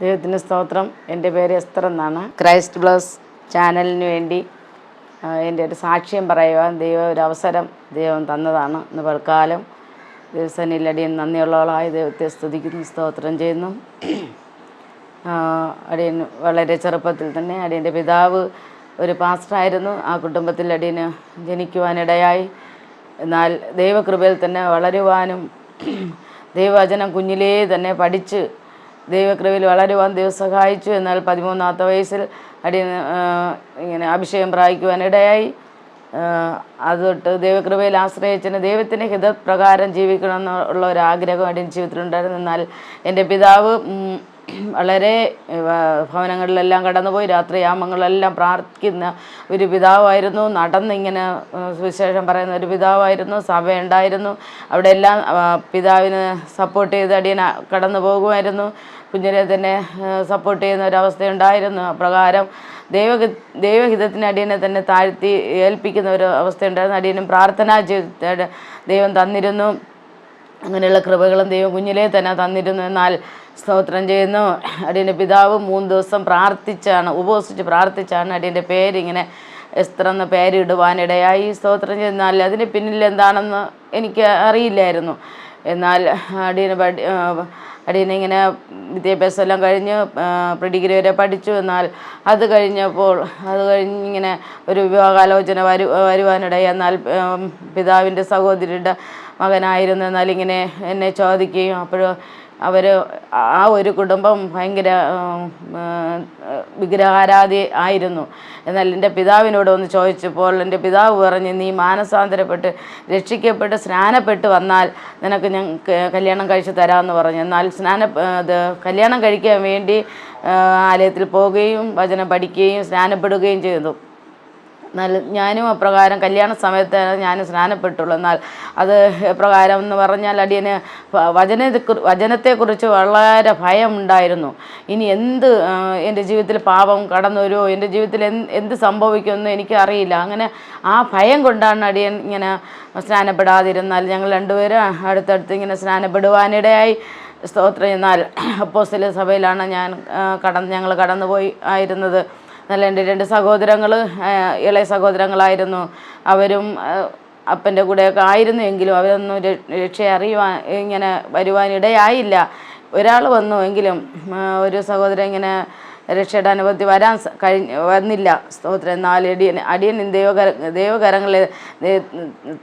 ദൈവത്തിന് സ്തോത്രം. എൻ്റെ പേര് എസ്തർ എന്നാണ്. ക്രൈസ്റ്റ് ബ്ലസ് ചാനലിന് വേണ്ടി എൻ്റെ ഒരു സാക്ഷ്യം പറയുവാൻ ഒരു അവസരം ദൈവം തന്നതാണ്. ഇന്ന് പൽക്കാലം ദിവസനിൽ അടിയൻ നന്ദിയുള്ളവളായി ദൈവത്തെ സ്തുതിക്കുന്നു, സ്തോത്രം ചെയ്യുന്നു. അടിയൻ വളരെ ചെറുപ്പത്തിൽ തന്നെ അടിയൻ്റെ പിതാവ് ഒരു പാസ്റ്ററായിരുന്നു. ആ കുടുംബത്തിൽ അടിയന് ജനിക്കുവാനിടയായി. എന്നാൽ ദൈവകൃപയിൽ തന്നെ വളരുവാനും ദൈവവചനം കുഞ്ഞിലേ തന്നെ പഠിച്ച് ദൈവകൃപയിൽ വളരുവാൻ ദൈവം സഹായിച്ചു. എന്നാൽ 13-ാമത്തെ വയസ്സിൽ അടിയന് ഇങ്ങനെ അഭിഷേകം പ്രാപിക്കുവാനിടയായി. അതൊട്ട് ദൈവകൃപയിൽ ആശ്രയിച്ചതിന് ദൈവത്തിൻ്റെ ഹിതപ്രകാരം ജീവിക്കണമെന്നുള്ള ഒരാഗ്രഹം അടിയൻ ജീവിതത്തിലുണ്ടായിരുന്നു. എന്നാൽ എൻ്റെ പിതാവ് വളരെ ഭവനങ്ങളിലെല്ലാം കടന്നുപോയി. രാത്രിയാമങ്ങളെല്ലാം പ്രാർത്ഥിക്കുന്ന ഒരു പിതാവായിരുന്നു. നടന്നിങ്ങനെ സുവിശേഷം പറയുന്ന ഒരു പിതാവായിരുന്നു. സഭയുണ്ടായിരുന്നു. അവിടെ എല്ലാം പിതാവിന് സപ്പോർട്ട് ചെയ്ത് അടിയൻ കടന്നു പോകുമായിരുന്നു. കുഞ്ഞിനെ തന്നെ സപ്പോർട്ട് ചെയ്യുന്ന ഒരവസ്ഥയുണ്ടായിരുന്നു. അപ്രകാരം ദൈവഹിതത്തിന് അടിയനെ തന്നെ താഴ്ത്തി ഏൽപ്പിക്കുന്ന ഒരു അവസ്ഥയുണ്ടായിരുന്നു. അടിയനും പ്രാർത്ഥനാ ജീവിതത്തെ ദൈവം തന്നിരുന്നു. അങ്ങനെയുള്ള കൃപകളും ദൈവം കുഞ്ഞിലേ തന്നെ തന്നിരുന്നു. എന്നാൽ സ്തോത്രം ചെയ്യുന്നു, അടിയൻ്റെ പിതാവ് 3 ദിവസം ഉപവസിച്ച് പ്രാർത്ഥിച്ചാണ് അടിയൻ്റെ പേരിങ്ങനെ എസ്തർ എന്ന പേരിടുവാനിടയായി. സ്തോത്രം ചെയ്യുന്നാൽ അതിന് പിന്നിൽ എന്താണെന്ന് എനിക്ക് അറിയില്ലായിരുന്നു. എന്നാൽ അടിയനിങ്ങനെ വിദ്യാഭ്യാസം എല്ലാം കഴിഞ്ഞ് പ്രീ-ഡിഗ്രി വരെ പഠിച്ചു. എന്നാൽ അത് കഴിഞ്ഞിങ്ങനെ ഒരു വിവാഹാലോചന വരുവാനിടയായി. എന്നാൽ പിതാവിൻ്റെ സഹോദരിയുടെ മകനായിരുന്നു. എന്നാൽ ഇങ്ങനെ എന്നെ ചോദിക്കുകയും അവർ ആ ഒരു കുടുംബം ഭയങ്കര വിഗ്രഹാരാധി ആയിരുന്നു. എന്നാൽ എൻ്റെ പിതാവിനോട് ഒന്ന് ചോദിച്ചപ്പോൾ എൻ്റെ പിതാവ് പറഞ്ഞ്, നീ മാനസാന്തരപ്പെട്ട് രക്ഷിക്കപ്പെട്ട് സ്നാനപ്പെട്ട് വന്നാൽ നിനക്ക് ഞാൻ കല്യാണം കഴിച്ച് തരാമെന്ന് പറഞ്ഞു. എന്നാൽ കല്യാണം കഴിക്കാൻ വേണ്ടി ആലയത്തിൽ പോവുകയും വചനം പഠിക്കുകയും സ്നാനപ്പെടുകയും ചെയ്തു. എന്നാൽ ഞാനും അപ്രകാരം കല്യാണ സമയത്ത് ഞാൻ സ്നാനപ്പെട്ടുള്ളൂ. എന്നാൽ അത് എപ്രകാരം എന്ന് പറഞ്ഞാൽ അടിയന് വചനത്തെക്കുറിച്ച് വളരെ ഭയമുണ്ടായിരുന്നു. ഇനി എൻ്റെ ജീവിതത്തിൽ പാപം കടന്നു വരുമോ, എൻ്റെ ജീവിതത്തിൽ എന്ത് സംഭവിക്കുമെന്ന് എനിക്ക് അറിയില്ല. അങ്ങനെ ആ ഭയം കൊണ്ടാണ് അടിയൻ ഇങ്ങനെ സ്നാനപ്പെടാതിരുന്നാൽ. ഞങ്ങൾ രണ്ടുപേരും അടുത്തടുത്ത് ഇങ്ങനെ സ്നാനപ്പെടുവാനിടയായി. സ്തോത്രം. എന്നാൽ അപ്പോസ്തല സഭയിലാണ് ഞങ്ങൾ കടന്നുപോയി ആയിരുന്നത്. നല്ല എൻ്റെ 2 സഹോദരങ്ങൾ ഇളയ സഹോദരങ്ങളായിരുന്നു. അവരും അപ്പൻ്റെ കൂടെയൊക്കെ ആയിരുന്നു. എങ്കിലും അവരൊന്നും രക്ഷയെ ഇങ്ങനെ വരുവാനിടയായില്ല. ഒരാൾ വന്നു എങ്കിലും ഒരു സഹോദരൻ ഇങ്ങനെ രക്ഷയുടെ അനുഭവത്തിൽ വന്നില്ല. സ്തോത്രം. എന്നാൽ അടിയൻ ദൈവകരങ്ങളെ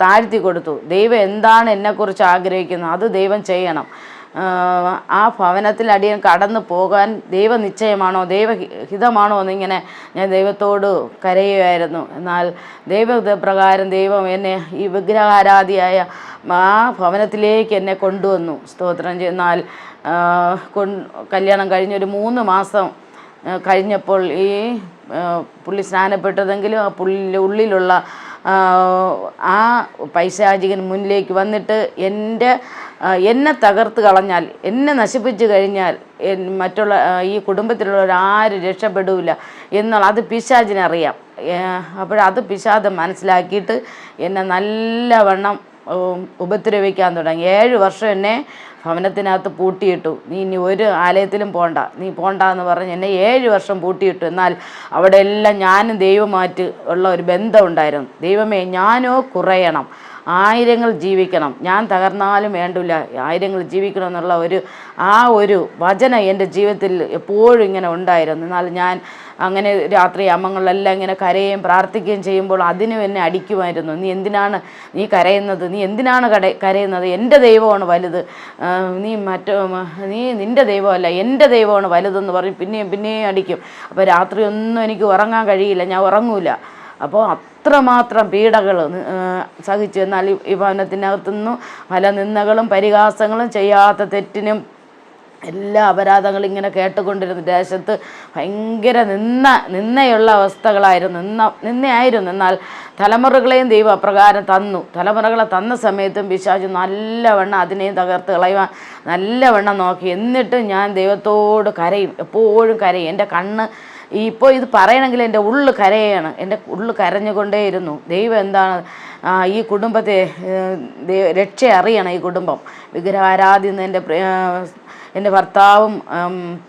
താഴ്ത്തി കൊടുത്തു. ദൈവം എന്താണ് എന്നെക്കുറിച്ച് ആഗ്രഹിക്കുന്നത് അത് ദൈവം ചെയ്യണം. ആ ഭവനത്തിൽ അടിയൻ കടന്നു പോകാൻ ദൈവനിശ്ചയമാണോ ദൈവഹിതമാണോ എന്നിങ്ങനെ ഞാൻ ദൈവത്തോട് കരയുമായിരുന്നു. എന്നാൽ ദൈവപ്രകാരം ദൈവം എന്നെ ഈ വിഗ്രഹാരാധിയായ ആ ഭവനത്തിലേക്ക് എന്നെ കൊണ്ടുവന്നു. സ്തോത്രം. എന്നാൽ കല്യാണം കഴിഞ്ഞൊരു 3 മാസം കഴിഞ്ഞപ്പോൾ ഈ പുള്ളി സ്നാനപ്പെട്ടതെങ്കിലും ആ ഉള്ളിലുള്ള ആ പൈശാചികൻ മുന്നിലേക്ക് വന്നിട്ട് എന്നെ തകർത്ത് കളഞ്ഞാൽ, എന്നെ നശിപ്പിച്ചു കഴിഞ്ഞാൽ മറ്റുള്ള ഈ കുടുംബത്തിലുള്ളവർ ആരും രക്ഷപ്പെടില്ല എന്നാൽ അത് പിശാചിനറിയാം. അപ്പോഴത് പിശാച് മനസ്സിലാക്കിയിട്ട് എന്നെ നല്ലവണ്ണം ഉപദ്രവിക്കാൻ തുടങ്ങി. 7 വർഷം എന്നെ ഭവനത്തിനകത്ത് പൂട്ടിയിട്ടു. നീ ഇനി ഒരു ആലയത്തിലും പോണ്ട എന്ന് പറഞ്ഞ് എന്നെ 7 വർഷം പൂട്ടിയിട്ടു. എന്നാൽ അവിടെ എല്ലാം ഞാനും ദൈവമായിട്ട് ഉള്ള ഒരു ബന്ധമുണ്ടായിരുന്നു. ദൈവമേ, ഞാനോ കുറയണം, 1000 ജീവിക്കണം, ഞാൻ തകർന്നാലും വേണ്ടില്ല, 1000 ജീവിക്കണം എന്നുള്ള ഒരു വചനം എൻ്റെ ജീവിതത്തിൽ എപ്പോഴും ഇങ്ങനെ ഉണ്ടായിരുന്നു. എന്നാൽ ഞാൻ അങ്ങനെ രാത്രി അമ്മങ്ങളിലെല്ലാം ഇങ്ങനെ കരയുകയും പ്രാർത്ഥിക്കുകയും ചെയ്യുമ്പോൾ അതിനും എന്നെ അടിക്കുമായിരുന്നു. നീ എന്തിനാണ് കരയുന്നത്? നീ എന്തിനാണ് കരയുന്നത്? എൻ്റെ ദൈവമാണ് വലുത്, നിൻ്റെ ദൈവമല്ല, എൻ്റെ ദൈവമാണ് വലുതെന്ന് പറഞ്ഞ് പിന്നെയും അടിക്കും. അപ്പോൾ രാത്രിയൊന്നും എനിക്ക് ഉറങ്ങാൻ കഴിയില്ല, ഞാൻ ഉറങ്ങൂല. അപ്പോൾ അത്രമാത്രം പീഡകൾ സഹിച്ചു. എന്നാൽ ഈ ഭവനത്തിനകത്തുനിന്നും പല നിന്ദകളും പരിഹാസങ്ങളും ചെയ്യാത്ത തെറ്റിനും എല്ലാ അപരാധങ്ങളും ഇങ്ങനെ കേട്ടുകൊണ്ടിരുന്നു. ദേശത്ത് ഭയങ്കര നിന്നയുള്ള അവസ്ഥകളായിരുന്നു, നിന്നയായിരുന്നു. എന്നാൽ തലമുറകളെയും ദൈവം അപ്രകാരം തന്നു. തലമുറകളെ തന്ന സമയത്തും പിശാച് നല്ലവണ്ണം അതിനെയും തകർത്ത് കളയുവാൻ നല്ലവണ്ണം നോക്കി. എന്നിട്ടും ഞാൻ ദൈവത്തോട് കരയും, എപ്പോഴും കരയും. എൻ്റെ കണ്ണ് ഇപ്പോൾ ഇത് പറയണമെങ്കിൽ എൻ്റെ ഉള്ളു കരയാണ്, എൻ്റെ ഉള്ളു കരഞ്ഞുകൊണ്ടേയിരുന്നു. ദൈവം എന്താണ് ഈ കുടുംബത്തെ രക്ഷ അറിയണം. ഈ കുടുംബം വിഗ്രഹാരാധിന്ന് എൻ്റെ എൻ്റെ ഭർത്താവും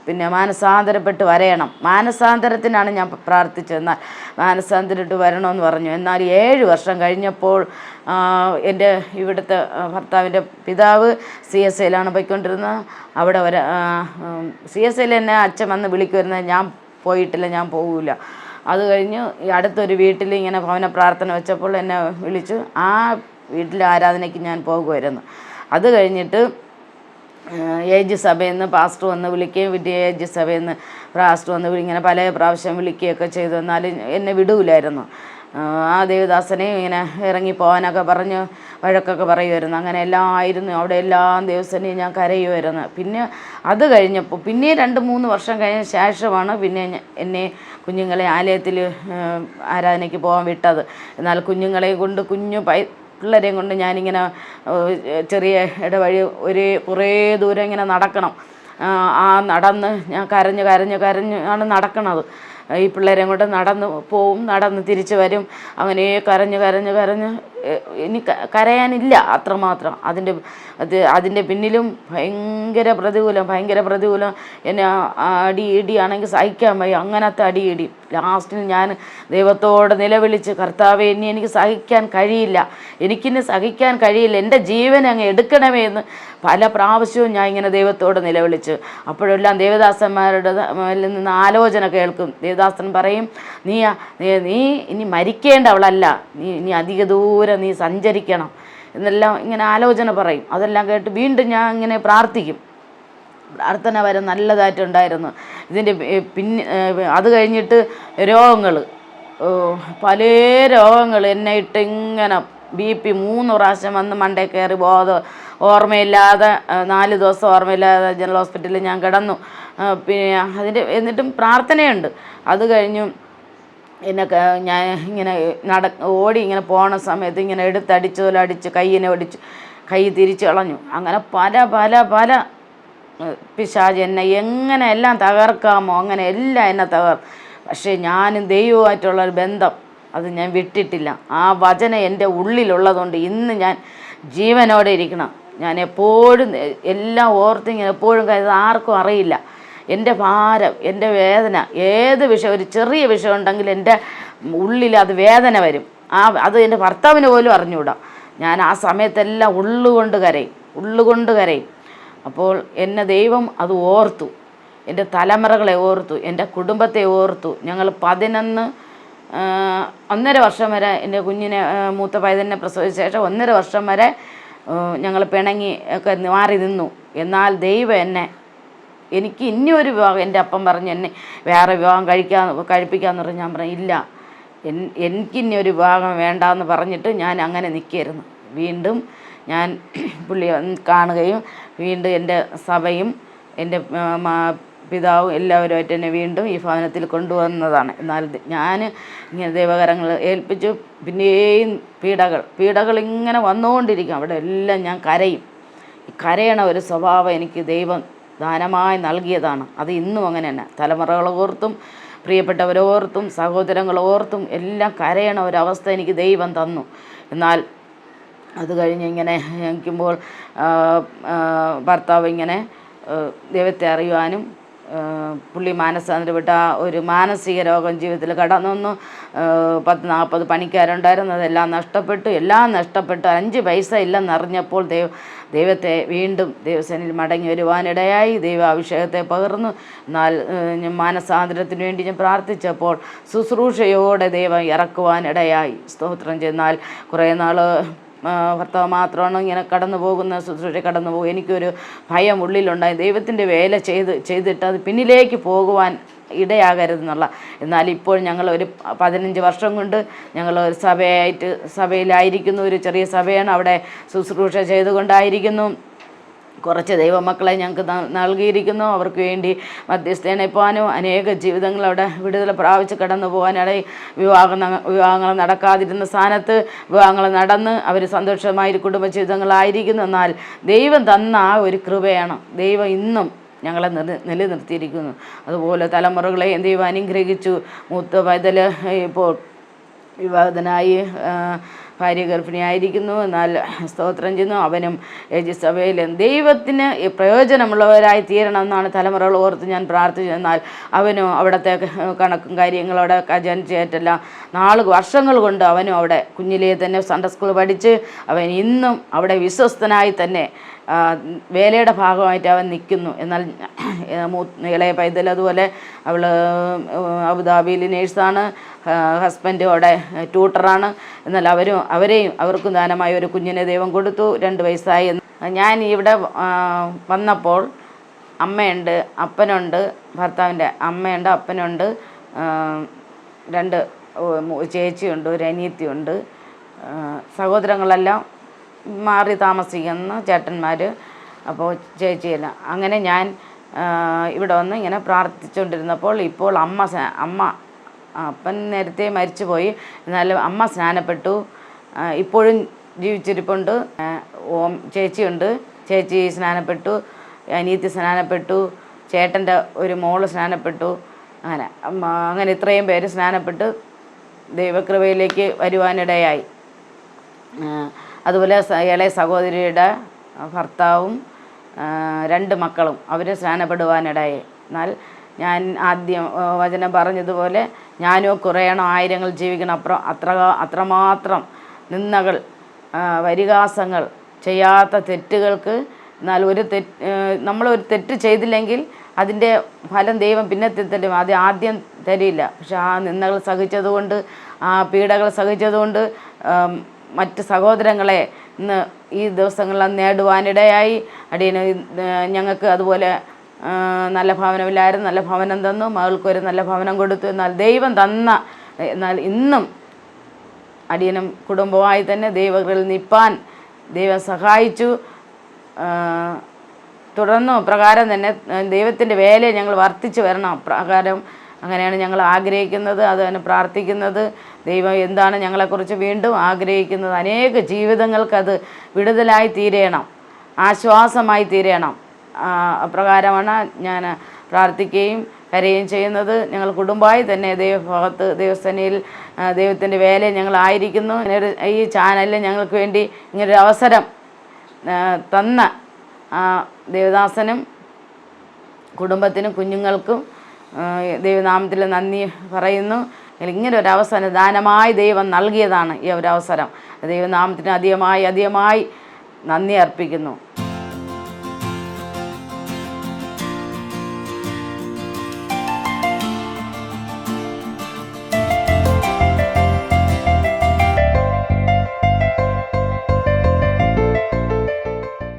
പിന്നെ മാനസാന്തരപ്പെട്ട് വരയണം. മാനസാന്തരത്തിനാണ് ഞാൻ പ്രാർത്ഥിച്ചത്. എന്നാൽ മാനസാന്തരപ്പെട്ട് വരണമെന്ന് പറഞ്ഞു. എന്നാൽ 7 വർഷം കഴിഞ്ഞപ്പോൾ എൻ്റെ ഇവിടുത്തെ ഭർത്താവിൻ്റെ പിതാവ് CSIയിലാണ് പോയിക്കൊണ്ടിരുന്നത്. അവിടെ CSIയിൽ എന്നെ അച്ഛൻ വന്ന് വിളിക്കുമായിരുന്നത്. ഞാൻ പോയിട്ടില്ല, ഞാൻ പോകില്ല. അത് കഴിഞ്ഞ് ഈ അടുത്തൊരു വീട്ടിൽ ഇങ്ങനെ ഭവന പ്രാർത്ഥന വെച്ചപ്പോൾ എന്നെ വിളിച്ചു. ആ വീട്ടിലെ ആരാധനയ്ക്ക് ഞാൻ പോകുമായിരുന്നു. അത് കഴിഞ്ഞിട്ട് ഏജ് സഭയിൽ നിന്ന് പാസ്റ്റർ വന്ന് വിളിക്കുകയും ഏജ് സഭയിൽ നിന്ന് പാസ്റ്റർ വന്ന് ഇങ്ങനെ പല പ്രാവശ്യം വിളിക്കുകയൊക്കെ ചെയ്തു. എന്നാലും എന്നെ വിടൂലായിരുന്നു. ആ ദേവദാസനെ ഇങ്ങനെ ഇറങ്ങി പോകാനൊക്കെ പറഞ്ഞ് വഴക്കൊക്കെ പറയുമായിരുന്നു. അങ്ങനെ എല്ലാം ആയിരുന്നു. അവിടെ എല്ലാ ദിവസവും ഞാൻ കരയുമായിരുന്നു. പിന്നെ അത് കഴിഞ്ഞപ്പോൾ പിന്നെ 2-3 വർഷം കഴിഞ്ഞ ശേഷമാണ് പിന്നെ എന്നെ കുഞ്ഞുങ്ങളെ ആലയത്തിൽ ആരാധനയ്ക്ക് പോകാൻ വിട്ടത്. എന്നാൽ കുഞ്ഞുങ്ങളെ കൊണ്ട് പിള്ളേരെയും കൊണ്ട് ഞാനിങ്ങനെ ചെറിയ ഇടവഴി കുറേ ദൂരം ഇങ്ങനെ നടക്കണം. നടന്ന് ഞാൻ കരഞ്ഞ് നടക്കണത്. ഈ പിള്ളേരെയും കൊണ്ട് നടന്ന് പോവും, നടന്ന് തിരിച്ച് വരും. അങ്ങനെ കരഞ്ഞ് ഇനി കരയാനില്ല അത്രമാത്രം. അതിൻ്റെ പിന്നിലും ഭയങ്കര പ്രതികൂലം. എന്നെ ഇടിയാണെങ്കിൽ സഹിക്കാൻ വയ്യ, അങ്ങനത്തെ ഇടി. ലാസ്റ്റിൽ ഞാൻ ദൈവത്തോട് നിലവിളിച്ച്, കർത്താവേ, എനിക്ക് സഹിക്കാൻ കഴിയില്ല, എൻ്റെ ജീവൻ അങ്ങ് എടുക്കണമേ എന്ന് പല പ്രാവശ്യവും ഞാൻ ഇങ്ങനെ ദൈവത്തോട് നിലവിളിച്ച്. അപ്പോഴെല്ലാം ദേവദാസന്മാരുടെ നിന്ന് ആലോചന കേൾക്കും. ദേവദാസൻ പറയും, നീ ഇനി മരിക്കേണ്ടവളല്ല, നീ അധിക ദൂരം നീ സഞ്ചരിക്കണം എന്നെല്ലാം ഇങ്ങനെ ആലോചന പറയും. അതെല്ലാം കേട്ട് വീണ്ടും ഞാൻ ഇങ്ങനെ പ്രാർത്ഥിക്കും. പ്രാർത്ഥന വരെ നല്ലതായിട്ടുണ്ടായിരുന്നു. ഇതിൻ്റെ അത് കഴിഞ്ഞിട്ട് പല രോഗങ്ങൾ എന്നെ ഇട്ട് ഇങ്ങനെ BP 3 പ്രാവശ്യം വന്ന് മണ്ടേ കയറി ഓർമ്മയില്ലാതെ 4 ദിവസം ഓർമ്മയില്ലാതെ ജനറൽ ഹോസ്പിറ്റലിൽ ഞാൻ കിടന്നു. പിന്നെ എന്നിട്ടും പ്രാർത്ഥനയുണ്ട്. അത് കഴിഞ്ഞു ഞാൻ ഇങ്ങനെ ഓടി ഇങ്ങനെ പോണ സമയത്ത് ഇങ്ങനെ അടിച്ച് കൈ തിരിച്ച് കളഞ്ഞു. അങ്ങനെ പല പിശാച് എന്നെ എങ്ങനെ എല്ലാം തകർക്കാമോ അങ്ങനെ എല്ലാം എന്നെ പക്ഷേ ഞാനും ദൈവവുമായിട്ടുള്ളൊരു ബന്ധം അത് ഞാൻ വിട്ടിട്ടില്ല. ആ വചനം എൻ്റെ ഉള്ളിലുള്ളതുകൊണ്ട് ഇന്ന് ഞാൻ ജീവനോടെ ഇരിക്കണം. ഞാൻ എപ്പോഴും എല്ലാം ഓർത്തിങ്ങനെ എപ്പോഴും കരുതുന്നത് ആർക്കും അറിയില്ല. എൻ്റെ ഭാരം, എൻ്റെ വേദന, ഏത് വിഷയം, ഒരു ചെറിയ വിഷയം ഉണ്ടെങ്കിൽ എൻ്റെ ഉള്ളിൽ അത് വേദന വരും. അത് എൻ്റെ ഭർത്താവിന് പോലും അറിഞ്ഞുകൂടാ. ഞാൻ ആ സമയത്തെല്ലാം ഉള്ളുകൊണ്ട് കരയും. അപ്പോൾ എന്നെ ദൈവം അത് ഓർത്തു. എൻ്റെ തലമുറകളെ ഓർത്തു, എൻ്റെ കുടുംബത്തെ ഓർത്തു. ഞങ്ങൾ 1.5 വർഷം വരെ എൻ്റെ കുഞ്ഞിനെ മൂത്ത പൈതലിനെ പ്രസവിച്ച ശേഷം 1.5 വർഷം വരെ ഞങ്ങൾ പിണങ്ങി ഒക്കെ മാറി നിന്നു. എന്നാൽ ദൈവം എനിക്ക് ഇനിയൊരു വിവാഹം, എൻ്റെ അപ്പം പറഞ്ഞ് എന്നെ വേറെ വിവാഹം കഴിപ്പിക്കാമെന്ന് പറഞ്ഞ് ഞാൻ പറഞ്ഞു ഇല്ല, എനിക്കിനിയൊരു വിവാഹം വേണ്ടാന്ന് പറഞ്ഞിട്ട് ഞാൻ അങ്ങനെ നിൽക്കുകയായിരുന്നു. വീണ്ടും ഞാൻ പുള്ളിയെ കാണുകയും വീണ്ടും എൻ്റെ സഭയും എൻ്റെ പിതാവും എല്ലാവരുമായിട്ട് എന്നെ വീണ്ടും ഈ ഭവനത്തിൽ കൊണ്ടുവന്നതാണ്. എന്നാൽ ഞാൻ ഇങ്ങനെ ദൈവകരങ്ങൾ ഏൽപ്പിച്ചു. പിന്നെയും പീഡകൾ ഇങ്ങനെ വന്നുകൊണ്ടിരിക്കും. അവിടെ എല്ലാം ഞാൻ കരയും. കരയണ ഒരു സ്വഭാവം എനിക്ക് ദൈവം ദാനമായി നൽകിയതാണ്. അത് ഇന്നും അങ്ങനെ തന്നെ. തലമുറകളോർത്തും പ്രിയപ്പെട്ടവരോർത്തും സഹോദരങ്ങളോർത്തും എല്ലാം കരയണ ഒരവസ്ഥ എനിക്ക് ദൈവം തന്നു. എന്നാൽ അത് കഴിഞ്ഞ് ഇങ്ങനെ നിൽക്കുമ്പോൾ ഭർത്താവ് ഇങ്ങനെ ദൈവത്തെ അറിയുവാനും പുള്ളി മാനസാന്തരപ്പെട്ട ഒരു മാനസിക രോഗം ജീവിതത്തിൽ കടന്നു വന്നു. 10-40 പണിക്കാരുണ്ടായിരുന്നു. അതെല്ലാം നഷ്ടപ്പെട്ടു. 5 പൈസ ഇല്ലെന്നറിഞ്ഞപ്പോൾ ദൈവത്തെ വീണ്ടും ദൈവസേനയിൽ മടങ്ങി വരുവാനിടയായി. ദൈവ അഭിഷേകത്തെ പകർന്നു. എന്നാൽ മാനസാന്തരത്തിന് വേണ്ടി ഞാൻ പ്രാർത്ഥിച്ചപ്പോൾ ശുശ്രൂഷയോടെ ദൈവം ഇറക്കുവാനിടയായി. സ്തോത്രം. ചെന്നാൽ കുറേ നാൾ ഭർത്താവ് മാത്രമാണ് ഇങ്ങനെ ശുശ്രൂഷ കടന്നു പോകും. എനിക്കൊരു ഭയം ഉള്ളിലുണ്ടായി. ദൈവത്തിൻ്റെ വേല ചെയ്തിട്ട് അത് പിന്നിലേക്ക് പോകുവാൻ ഇടയാകരുതെന്നുള്ള. എന്നാൽ ഇപ്പോൾ ഞങ്ങൾ ഒരു 15 വർഷം കൊണ്ട് ഞങ്ങൾ ഒരു സഭയിലായിരിക്കുന്നു. ഒരു ചെറിയ സഭയാണ്. അവിടെ ശുശ്രൂഷ ചെയ്തുകൊണ്ടായിരിക്കുന്നു. കുറച്ച് ദൈവമക്കളെ ഞങ്ങൾക്ക് നൽകിയിരിക്കുന്നു. അവർക്ക് വേണ്ടി മധ്യസ്ഥനെ പോകാനും അനേക ജീവിതങ്ങൾ അവിടെ വിടുതൽ പ്രാപിച്ച് കടന്നു പോകാനിടയിൽ വിവാഹങ്ങൾ നടക്കാതിരുന്ന സ്ഥാനത്ത് വിവാഹങ്ങൾ നടന്ന് അവർ സന്തോഷമായൊരു കുടുംബജീവിതങ്ങളായിരിക്കുന്നു. എന്നാൽ ദൈവം തന്ന ആ ഒരു കൃപയാണ് ദൈവം ഇന്നും ഞങ്ങളെ നിലനിർത്തിയിരിക്കുന്നു. അതുപോലെ തലമുറകളെയും ദൈവം അനുഗ്രഹിച്ചു. മൂത്ത പൈതൽ ഇപ്പോൾ വിവാഹിതനായി ഭാര്യ ഗർഭിണിയായിരിക്കുന്നു. എന്നാൽ സ്തോത്രം ചെയ്യുന്നു, അവനും സഭയിലും ദൈവത്തിന് പ്രയോജനമുള്ളവരായി തീരണമെന്നാണ് തലമുറകൾ ഓർത്ത് ഞാൻ പ്രാർത്ഥിച്ചു. എന്നാൽ അവനും അവിടുത്തെ കണക്കും കാര്യങ്ങളും അവിടെ ജനിച്ചേറ്റല്ല വർഷങ്ങൾ കൊണ്ട് അവനും അവിടെ കുഞ്ഞിലേ തന്നെ സൺഡേ സ്കൂൾ പഠിച്ച് അവൻ ഇന്നും അവിടെ വിശ്വസ്തനായി തന്നെ വേലയുടെ ഭാഗമായിട്ട് അവൻ നിൽക്കുന്നു. എന്നാൽ ഇളയ പൈതൽ അതുപോലെ അവൾ അബുദാബിയിൽ നേഴ്സാണ്, ഹസ്ബൻഡ് അവിടെ ട്യൂട്ടറാണ്. എന്നാൽ അവർക്കും ദാനമായി ഒരു കുഞ്ഞിനെ ദൈവം കൊടുത്തു, 2 വയസ്സായി. ഞാൻ ഇവിടെ വന്നപ്പോൾ അമ്മയുണ്ട്, അപ്പനുണ്ട്, ഭർത്താവിൻ്റെ അമ്മയുണ്ട്, അപ്പനുണ്ട്, 2 ചേച്ചിയുണ്ട്, ഒരു അനിയത്തിയുണ്ട്. സഹോദരങ്ങളെല്ലാം മാറി താമസിക്കുന്ന ചേട്ടന്മാർ, അപ്പോൾ ചേച്ചിയല്ല. അങ്ങനെ ഞാൻ ഇവിടെ വന്ന് ഇങ്ങനെ പ്രാർത്ഥിച്ചുകൊണ്ടിരുന്നപ്പോൾ ഇപ്പോൾ അമ്മ അപ്പൻ നേരത്തെ മരിച്ചുപോയി, എന്നാലും അമ്മ സ്നാനപ്പെട്ടു, ഇപ്പോഴും ജീവിച്ചിരിപ്പുണ്ട്. ചേച്ചിയുണ്ട്, ചേച്ചി സ്നാനപ്പെട്ടു, അനിയത്തി സ്നാനപ്പെട്ടു, ചേട്ടൻ്റെ ഒരു മോള് സ്നാനപ്പെട്ടു. അങ്ങനെ ഇത്രയും പേര് സ്നാനപ്പെട്ട് ദൈവകൃപയിലേക്ക് വരുവാനിടയായി. അതുപോലെ ഇളയ സഹോദരിയുടെ ഭർത്താവും 2 മക്കളും അവർ സ്നാനപ്പെടുവാനിടയായി. എന്നാൽ ഞാൻ ആദ്യം വചനം പറഞ്ഞതുപോലെ ഞാനോ കുറയണം, ആയിരങ്ങൾ ജീവിക്കണം. അത്രമാത്രം നിന്ദകൾ, പരിഹാസങ്ങൾ, ചെയ്യാത്ത തെറ്റുകൾക്ക്. എന്നാൽ നമ്മളൊരു തെറ്റ് ചെയ്തില്ലെങ്കിൽ അതിൻ്റെ ഫലം ദൈവം പിന്നെ തരും, അത് ആദ്യം തരില്ല. പക്ഷെ ആ നിന്ദകൾ സഹിച്ചതുകൊണ്ട്, ആ പീഡകൾ സഹിച്ചതുകൊണ്ട് മറ്റ് സഹോദരങ്ങളെ ഇന്ന് ഈ ദിവസങ്ങളിൽ നേടുവാനിടയായി. അടിയന് ഞങ്ങൾക്ക് അതുപോലെ നല്ല ഭവനമില്ലായിരുന്നു, നല്ല ഭവനം തന്നു, മകൾക്കൊരു നല്ല ഭവനം കൊടുത്തു. എന്നാൽ ഇന്നും അടിയനും കുടുംബമായി തന്നെ ദൈവങ്ങളിൽ നിൽപ്പാൻ ദൈവം സഹായിച്ചു. തുടർന്നും പ്രകാരം തന്നെ ദൈവത്തിൻ്റെ വേലയെ ഞങ്ങൾ വർദ്ധിച്ചു വരണം. പ്രകാരം അങ്ങനെയാണ് ഞങ്ങൾ ആഗ്രഹിക്കുന്നത്, അത് തന്നെ പ്രാർത്ഥിക്കുന്നത്. ദൈവം എന്താണ് ഞങ്ങളെക്കുറിച്ച് വീണ്ടും ആഗ്രഹിക്കുന്നത്? അനേക ജീവിതങ്ങൾക്കത് വിടുതലായി തീരണം, ആശ്വാസമായി തീരണം. അപ്രകാരമാണ് ഞാൻ പ്രാർത്ഥിക്കുകയും കരയുകയും ചെയ്യുന്നത്. ഞങ്ങൾ കുടുംബമായി തന്നെ ദൈവസേനയിൽ ദൈവത്തിൻ്റെ വേലയിൽ ഞങ്ങളായിരിക്കുന്നു. ഈ ചാനലിൽ ഞങ്ങൾക്ക് വേണ്ടി ഇങ്ങനൊരു അവസരം തന്ന ദേവദാസനും കുടുംബത്തിനും കുഞ്ഞുങ്ങൾക്കും ദൈവനാമത്തിൽ നന്ദി പറയുന്നു. ഇങ്ങനെ ഒരു അവസരം ദാനമായി ദൈവം നൽകിയതാണ് ഈ ഒരു അവസരം. ദൈവനാമത്തിന് അധികമായി നന്ദി അർപ്പിക്കുന്നു.